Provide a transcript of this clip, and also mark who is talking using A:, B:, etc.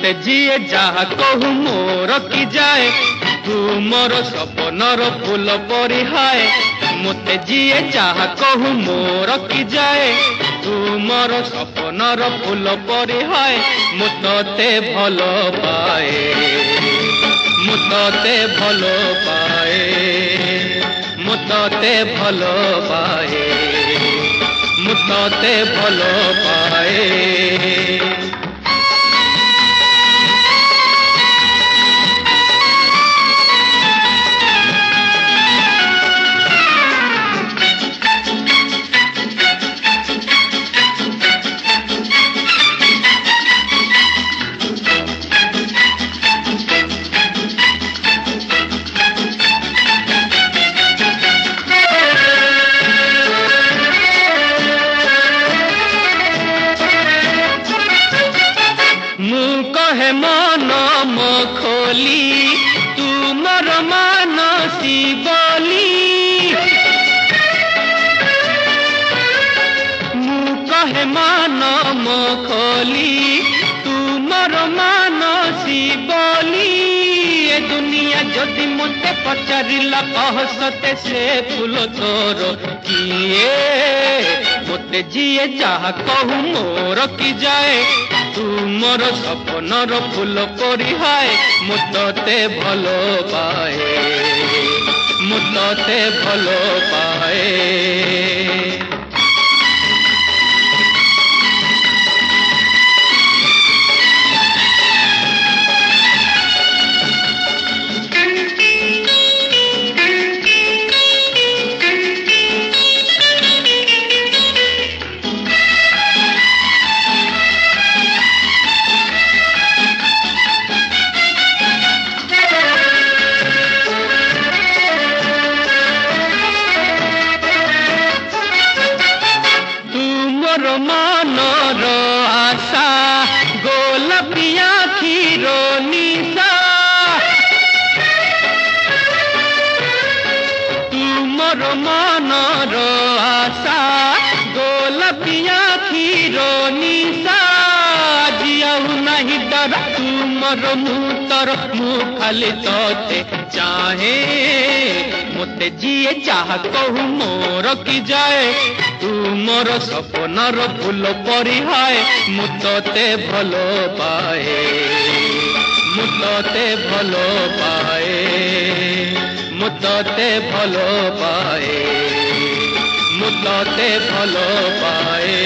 A: मते जिए जहा कहू मोर की जाए तू मोर सपनर फूल परिहाय मते जिए जहा कहू मोर की जाए तू मोर सपनर फूल परिहाय मु तते भल पाए मु तते भल पाए मु तते भल पाए मु तते भल पाए। कहे मन मो खोली तुमर मानसी बोली मु कहे मन मो खोली तुमर मानसी बोली ए दुनिया जदि मते पचारिला कह सते से फूल तोर किए मते जिए जहा कहू मोर की जाए तू मोर सपनर फूल परिहाय मु तते भल पाए मु तते भल पाए। मनर आशा गोलपिया खीरो निशा तुमर मनर आशा गोलपिया खीरो निशा जियाऊ नहीं डर तुमर मुतर मु खाली तोते चाहे मते जिए चाह कहू मोर की जाए तू मोर सपनर फूल परिहाय मु तते भल पाए मु तते भल पाए मु तते भल पाए मु तते भल पाए।